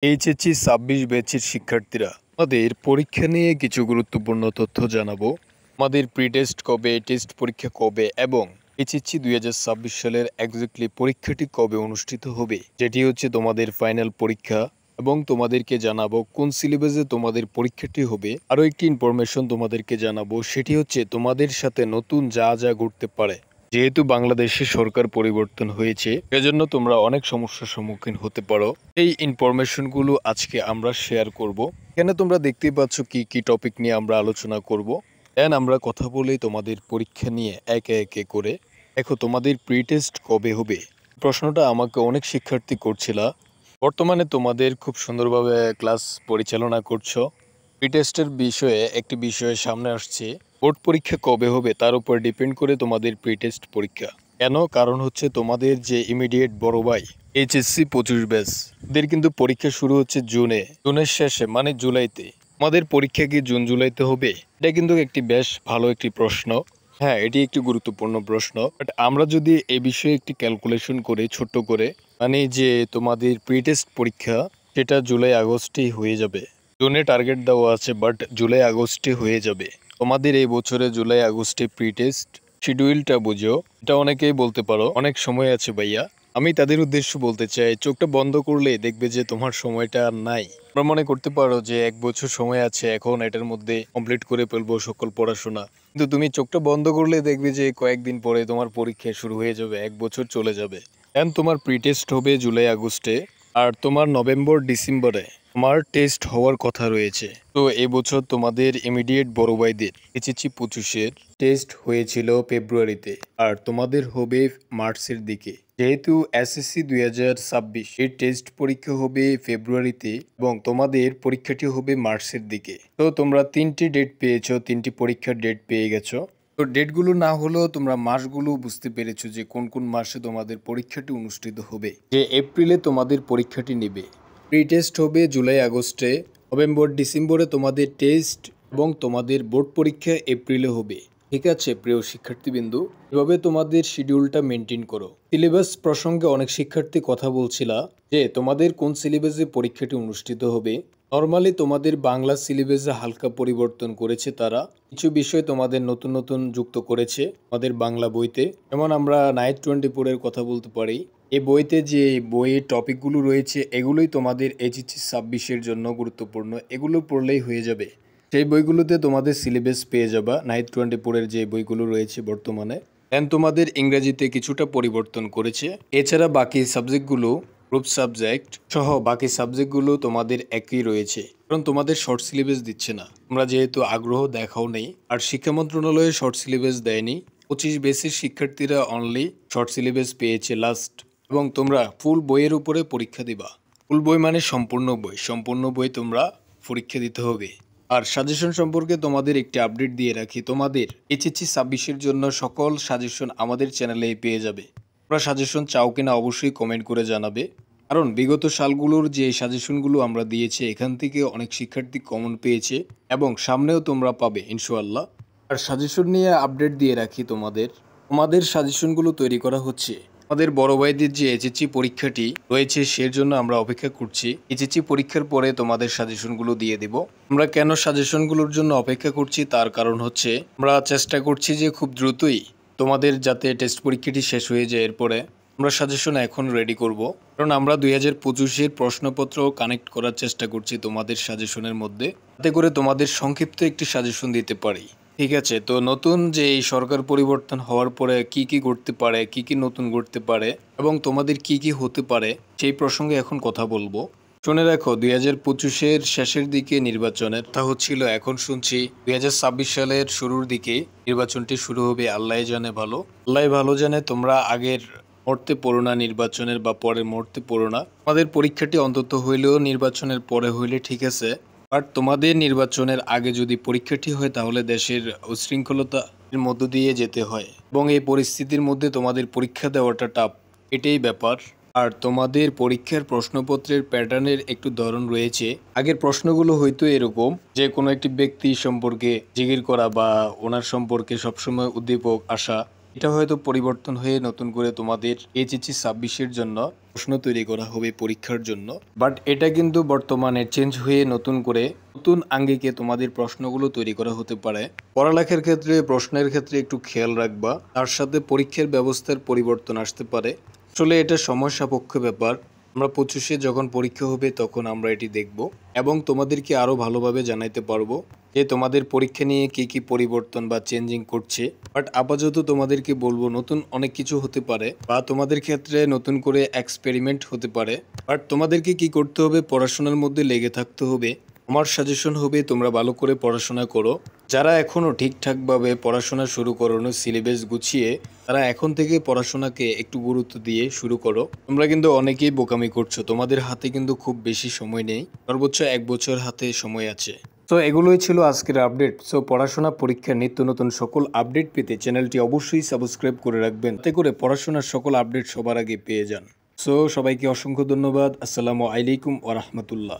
HSC ২৬ ব্যাচের শিক্ষার্থীরা আমাদের পরীক্ষা নিয়ে কিছু গুরুত্বপূর্ণ তথ্য জানাবো। আমাদের প্রি টেস্ট কবে, টেস্ট পরীক্ষা কবে এবং এইচএসসি ২০২৬ সালের এক্স্যাক্টলি পরীক্ষাটি কবে অনুষ্ঠিত হবে, যেটি হচ্ছে তোমাদের ফাইনাল পরীক্ষা। এবং তোমাদেরকে জানাবো কোন সিলেবাসে তোমাদের পরীক্ষাটি হবে। আরও একটি ইনফরমেশন তোমাদেরকে জানাবো, সেটি হচ্ছে তোমাদের সাথে নতুন যা যা ঘটতে পারে। যেহেতু বাংলাদেশে সরকার পরিবর্তন হয়েছে, এজন্য তোমরা অনেক সমস্যার সম্মুখীন হতে পারো। এই ইনফরমেশনগুলো আজকে আমরা শেয়ার করব। এখানে তোমরা দেখতেই পাচ্ছ কি কি টপিক নিয়ে আমরা আলোচনা করব। দেন আমরা কথা বলি তোমাদের পরীক্ষা নিয়ে একে একে করে। দেখো, তোমাদের প্রি টেস্ট কবে হবে, প্রশ্নটা আমাকে অনেক শিক্ষার্থী করছিল। বর্তমানে তোমাদের খুব সুন্দরভাবে ক্লাস পরিচালনা করছো। প্রি টেস্টের বিষয়ে একটি বিষয়ে সামনে আসছে, বোর্ড পরীক্ষা কবে হবে তার উপর ডিপেন্ড করে তোমাদের প্রি টেস্ট পরীক্ষা। কেন? কারণ হচ্ছে তোমাদের যে ইমিডিয়েট বড় ভাই এইচএসসি ২৫ ব্যাচ, এদের কিন্তু পরীক্ষা শুরু হচ্ছে জুনের শেষে, মানে জুলাইতে। আমাদের পরীক্ষা কি জুন জুলাইতে হবে? এটা কিন্তু একটি বেশ ভালো একটি প্রশ্ন। হ্যাঁ, এটি একটি গুরুত্বপূর্ণ প্রশ্ন। বাট আমরা যদি এই বিষয়ে একটি ক্যালকুলেশন করি ছোট্ট করে, মানে যে তোমাদের প্রি টেস্ট পরীক্ষা সেটা জুলাই আগস্টেই হয়ে যাবে। জুনে টার্গেট দেওয়া আছে, বাট জুলাই আগস্টে হয়ে যাবে। তোমাদের এই বছরে জুলাই আগস্টে প্রি টেস্ট শিডিউলটা বুঝো। এটা অনেকেই বলতে পারো অনেক সময় আছে ভাইয়া। আমি তাদের উদ্দেশ্য বলতে চাই, চোখটা বন্ধ করলে দেখবে যে তোমার সময়টা আর নাই। তোমরা মনে করতে পারো যে ১ বছর সময় আছে, এখন এটার মধ্যে কমপ্লিট করে ফেলবো সকল পড়াশোনা। কিন্তু তুমি চোখটা বন্ধ করলে দেখবে যে কয়েকদিন পরে তোমার পরীক্ষা শুরু হয়ে যাবে, ১ বছর চলে যাবে। এন্ড তোমার প্রি টেস্ট হবে জুলাই আগস্টে, আর তোমার নভেম্বর ডিসেম্বরে তোমার টেস্ট হওয়ার কথা রয়েছে। তো এবছর তোমাদের ইমিডিয়েট বড় ভাইদের এইচএসসি ২৫-এর টেস্ট হয়েছিল ফেব্রুয়ারিতে, আর তোমাদের হবে মার্চের দিকে। যেহেতু এসএসসি ২০২৬ এর টেস্ট পরীক্ষা হবে ফেব্রুয়ারিতে এবং তোমাদের পরীক্ষাটি হবে মার্চের দিকে। তো তোমরা ৩টি ডেট পেয়েছো, ৩টি পরীক্ষার ডেট পেয়ে গেছো। তো ডেটগুলো না হলেও তোমরা মাসগুলো বুঝতে পেরেছো যে কোন কোন মাসে তোমাদের পরীক্ষাটি অনুষ্ঠিত হবে। যে এপ্রিলে তোমাদের পরীক্ষাটি নেবে, প্রি টেস্ট হবে জুলাই আগস্টে, নভেম্বর ডিসেম্বরে তোমাদের টেস্ট এবং তোমাদের বোর্ড পরীক্ষা এপ্রিলে হবে। ঠিক আছে প্রিয় শিক্ষার্থীবৃন্দু, এভাবে তোমাদের শিডিউলটা মেনটেন করো। সিলেবাস প্রসঙ্গে অনেক শিক্ষার্থী কথা বলছিল যে তোমাদের কোন সিলেবাসে পরীক্ষাটি অনুষ্ঠিত হবে। নর্মালি তোমাদের বাংলা সিলেবাসে হালকা পরিবর্তন করেছে তারা, কিছু বিষয় তোমাদের নতুন নতুন যুক্ত করেছে আমাদের বাংলা বইতে। যেমন আমরা নাইট 24-এর কথা বলতে পারি। এই বইতে যে বইয়ের টপিকগুলো রয়েছে এগুলোই তোমাদের এইচএসসি ২৬-এর জন্য গুরুত্বপূর্ণ, এগুলো পড়লেই হয়ে যাবে। সেই বইগুলোতে তোমাদের সিলেবাস পেয়ে যাবা, নাইট 24-এর যে বইগুলো রয়েছে বর্তমানে। দেন তোমাদের ইংরেজিতে কিছুটা পরিবর্তন করেছে। এছাড়া বাকি সাবজেক্টগুলো, গ্রুপ সাবজেক্ট সহ বাকি সাবজেক্টগুলো তোমাদের একই রয়েছে, কারণ তোমাদের শর্ট সিলেবাস দিচ্ছে না। তোমরা যেহেতু আগ্রহ দেখাও নেই, আর শিক্ষা মন্ত্রণালয়ে শর্ট সিলেবাস দেয়নি। ২৫ বেসিক শিক্ষার্থীরা অনলি শর্ট সিলেবাস পেয়েছে লাস্ট, এবং তোমরা ফুল বইয়ের উপরে পরীক্ষা দিবা। ফুল বই মানে সম্পূর্ণ বই, সম্পূর্ণ বই তোমরা পরীক্ষা দিতে হবে। আর সাজেশন সম্পর্কে তোমাদের একটি আপডেট দিয়ে রাখি, তোমাদের এইচএসসি ২৬-এর জন্য সকল সাজেশন আমাদের চ্যানেলে পেয়ে যাবে। তোমরা সাজেশন চাও কিনা অবশ্যই কমেন্ট করে জানাবে, কারণ বিগত সালগুলোর যে সাজেশনগুলো আমরা দিয়েছি এখান থেকে অনেক শিক্ষার্থী কমন পেয়েছে এবং সামনেও তোমরা পাবে ইনশাআল্লাহ। আর সাজেশন নিয়ে আপডেট দিয়ে রাখি তোমাদের সাজেশনগুলো তৈরি করা হচ্ছে আমাদের বড় ভাইদের যে এইচএসসি পরীক্ষাটি রয়েছে সের জন্য আমরা অপেক্ষা করছি। এইচএসসি পরীক্ষার পরে তোমাদের সাজেশনগুলো দিয়ে দেব। আমরা কেন সাজেশনগুলোর জন্য অপেক্ষা করছি তার কারণ হচ্ছে আমরা চেষ্টা করছি যে খুব দ্রুতই তোমাদের যাতে টেস্ট পরীক্ষাটি শেষ হয়ে যায়, এরপরে আমরা সাজেশন এখন রেডি করব, কারণ আমরা ২০২৫-এর প্রশ্নপত্র কানেক্ট করার চেষ্টা করছি তোমাদের সাজেশনের মধ্যে, যাতে করে তোমাদের সংক্ষিপ্ত একটি সাজেশন দিতে পারি। ঠিক আছে, তো নতুন যে এই সরকার পরিবর্তন হওয়ার পরে কি কি ঘটতে পারে, কি কি নতুন ঘটতে পারে এবং তোমাদের কি কি হতে পারে সেই প্রসঙ্গে এখন কথা বলবো। শুনে রাখো, ২০২৫-এর শেষের দিকে নির্বাচনের তা হচ্ছিল, এখন শুনছি ২০২৬ সালের শুরুর দিকে নির্বাচনটি শুরু হবে। আল্লাহ জানে ভালো, আল্লাহ ভালো জানে। তোমরা আগের মুহূর্তে পড়ো না নির্বাচনের, বা পরের মুহূর্তে পড়ো না। আমাদের পরীক্ষাটি অন্তত হইলেও নির্বাচনের পরে হইলে ঠিক আছে, বাট তোমাদের নির্বাচনের আগে যদি পরীক্ষাটি হয় তাহলে দেশের উচ্ছৃঙ্খলতার মধ্য দিয়ে যেতে হয়, এবং এই পরিস্থিতির মধ্যে তোমাদের পরীক্ষা দেওয়াটা টাফ, এটাই ব্যাপার। আর তোমাদের পরীক্ষার প্রশ্নপত্রের প্যাটার্নের একটু ধরন রয়েছে। আগের প্রশ্নগুলো হয়তো এরকম যে কোনো একটি ব্যক্তি সম্পর্কে জিজ্ঞেস করা বা ওনার সম্পর্কে সবসময় উদ্দীপক আসা, এটা হয়তো পরিবর্তন হয়ে নতুন করে তোমাদের এইচএসসি 26-এর জন্য প্রশ্ন তৈরি করা হবে পরীক্ষার জন্য। বাট এটা কিন্তু বর্তমানে চেঞ্জ হয়ে নতুন করে নতুন আঙ্গিকে তোমাদের প্রশ্নগুলো তৈরি করা হতে পারে। পড়ালেখার ক্ষেত্রে প্রশ্নের ক্ষেত্রে একটু খেয়াল রাখবা, তার সাথে পরীক্ষার ব্যবস্থার পরিবর্তন আসতে পারে। আসলে এটা সময় সাপেক্ষ ব্যাপার। আমরা 25-এ যখন পরীক্ষা হবে তখন আমরা এটি দেখব এবং তোমাদেরকে আরও ভালোভাবে জানাইতে পারবো যে তোমাদের পরীক্ষা নিয়ে কী কী পরিবর্তন বা চেঞ্জিং করছে। বাট আপাতত তোমাদেরকে বলবো নতুন অনেক কিছু হতে পারে বা তোমাদের ক্ষেত্রে নতুন করে এক্সপেরিমেন্ট হতে পারে। বাট তোমাদেরকে কি করতে হবে, পড়াশোনার মধ্যে লেগে থাকতে হবে। আমার সাজেশন হবে তোমরা ভালো করে পড়াশোনা করো। যারা এখনও ঠিকঠাকভাবে পড়াশোনা শুরু করোনি সিলেবাস গুছিয়ে, তারা এখন থেকে পড়াশোনাকে একটু গুরুত্ব দিয়ে শুরু করো। তোমরা কিন্তু অনেকেই বোকামি করছো, তোমাদের হাতে কিন্তু খুব বেশি সময় নেই, সর্বোচ্চ 1 বছর হাতে সময় আছে। তো এগুলোই ছিল আজকের আপডেট। সো পড়াশোনা পরীক্ষার নিত্য নতুন সকল আপডেট পেতে চ্যানেলটি অবশ্যই সাবস্ক্রাইব করে রাখবেন, তাতে করে পড়াশোনার সকল আপডেট সবার আগে পেয়ে যান। সো সবাইকে অসংখ্য ধন্যবাদ। আসসালামু আলাইকুম ওয়া রাহমাতুল্লাহ।